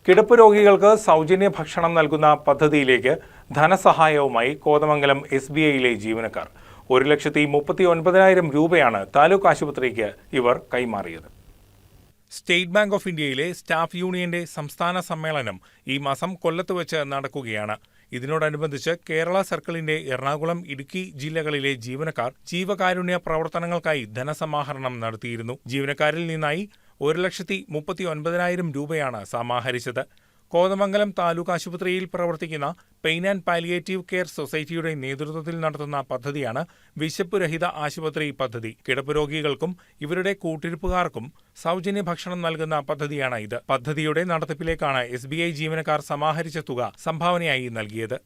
കിടപ്പ് രോഗികൾക്ക് സൗജന്യ ഭക്ഷണം നൽകുന്ന പദ്ധതിയിലേക്ക് ധനസഹായവുമായി കോതമംഗലം SBIയിലെ ജീവനക്കാർ 1,39,000 രൂപയാണ് താലൂക്ക് ആശുപത്രിക്ക് ഇവർ കൈമാറിയത്. സ്റ്റേറ്റ് ബാങ്ക് ഓഫ് ഇന്ത്യയിലെ സ്റ്റാഫ് യൂണിയന്റെ സംസ്ഥാന സമ്മേളനം ഈ മാസം കൊല്ലത്ത് വെച്ച് നടക്കുകയാണ്. ഇതിനോടനുബന്ധിച്ച് കേരള സർക്കിളിന്റെ എറണാകുളം, ഇടുക്കി ജില്ലകളിലെ ജീവനക്കാർ ജീവകാരുണ്യ പ്രവർത്തനങ്ങൾക്കായി ധനസമാഹരണം നടത്തിയിരുന്നു. ജീവനക്കാരിൽ നിന്നായി 1,39,000 രൂപയാണ് സമാഹരിച്ചത്. കോതമംഗലം താലൂക്ക് ആശുപത്രിയിൽ പ്രവർത്തിക്കുന്ന പെയിൻ ആൻഡ് പാലിയേറ്റീവ് കെയർ സൊസൈറ്റിയുടെ നേതൃത്വത്തിൽ നടത്തുന്ന പദ്ധതിയാണ് വിശപ്പ് രഹിത ആശുപത്രി പദ്ധതി. കിടപ്പ് രോഗികൾക്കും ഇവരുടെ കൂട്ടിരിപ്പുകാർക്കും സൗജന്യ ഭക്ഷണം നൽകുന്ന പദ്ധതിയാണ് ഇത്. പദ്ധതിയുടെ നടത്തിപ്പിലേക്കാണ് SBI ജീവനക്കാർ സമാഹരിച്ച തുക സംഭാവനയായി നൽകിയത്.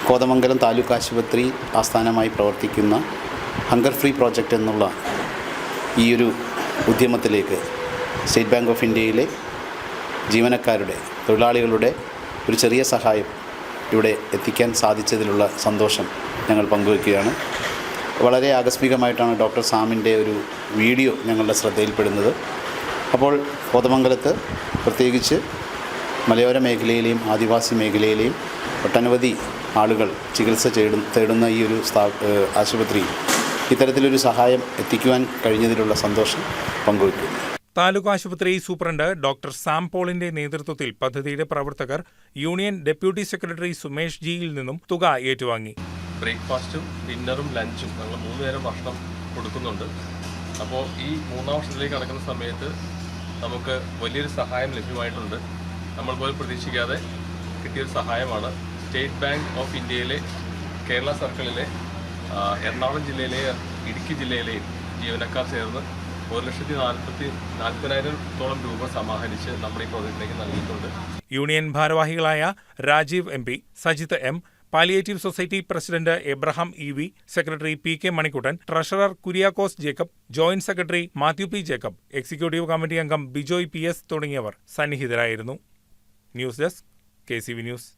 കോതമംഗലം താലൂക്ക് ആശുപത്രി ആസ്ഥാനമായി പ്രവർത്തിക്കുന്ന ഹങ്കർ ഫ്രീ പ്രോജക്റ്റ് എന്നുള്ള ഈയൊരു ഉദ്യമത്തിലേക്ക് സ്റ്റേറ്റ് ബാങ്ക് ഓഫ് ഇന്ത്യയിലെ ജീവനക്കാരുടെ, തൊഴിലാളികളുടെ ഒരു ചെറിയ സഹായം ഇവിടെ എത്തിക്കാൻ സാധിച്ചതിലുള്ള സന്തോഷം ഞങ്ങൾ പങ്കുവയ്ക്കുകയാണ്. വളരെ ആകസ്മികമായിട്ടാണ് ഡോക്ടർ സാമിൻ്റെ ഒരു വീഡിയോ ഞങ്ങളുടെ ശ്രദ്ധയിൽപ്പെടുന്നത്. അപ്പോൾ കോതമംഗലത്ത് പ്രത്യേകിച്ച് മലയോര മേഖലയിലെയും ആദിവാസി മേഖലയിലെയും ഒട്ടനവധി ആളുകൾ ചികിത്സ തേടുന്ന ഈ ഒരു ആശുപത്രി ഇത്തരത്തിലൊരു സഹായം എത്തിക്കുവാൻ കഴിഞ്ഞതിലുള്ള സന്തോഷം പങ്കുവയ്ക്കുന്നു. താലൂക്ക് ആശുപത്രി സൂപ്രണ്ട് ഡോക്ടർ സാം പോളിന്റെ നേതൃത്വത്തിൽ പദ്ധതിയുടെ പ്രവർത്തകർ യൂണിയൻ ഡെപ്യൂട്ടി സെക്രട്ടറി സുമേഷ് ജിയിൽ നിന്നും തുക ഏറ്റുവാങ്ങി. ബ്രേക്ക്ഫാസ്റ്റും ഡിന്നറും ലഞ്ചും ഞങ്ങൾ 3 നേരം ഭക്ഷണം കൊടുക്കുന്നുണ്ട്. അപ്പോൾ ഈ 3ാം വർഷത്തിലേക്ക് കടക്കുന്ന സമയത്ത് നമുക്ക് വലിയൊരു സഹായം ലഭ്യമായിട്ടുണ്ട്. നമ്മൾ പോലും പ്രതീക്ഷിക്കാതെ കിട്ടിയൊരു സഹായമാണ്. സ്റ്റേറ്റ് ബാങ്ക് ഓഫ് ഇന്ത്യയിലെ കേരള സർക്കിളിലെ എറണാകുളം ജില്ലയിലെ ഇടുക്കി ജില്ലയിലെയും ജീവനക്കാർ ചേർന്ന് 1,40,000 രൂപ സമാഹരിച്ച് നമ്മുടെ ഈ പ്രോജക്റ്റിലേക്ക് നൽകിയിട്ടുണ്ട്. യൂണിയൻ ഭാരവാഹികളായ Rajeev MP, Sajith M, palliative society president Abraham EV, secretary PK Manikuttan, treasurer Kuriakose Jacob, joint secretary Mathew P Jacob, executive committee അംഗം ബിജോയ് PS തുടങ്ങിയവർ സന്നിഹിതരായിരുന്നു. News desk KCV news.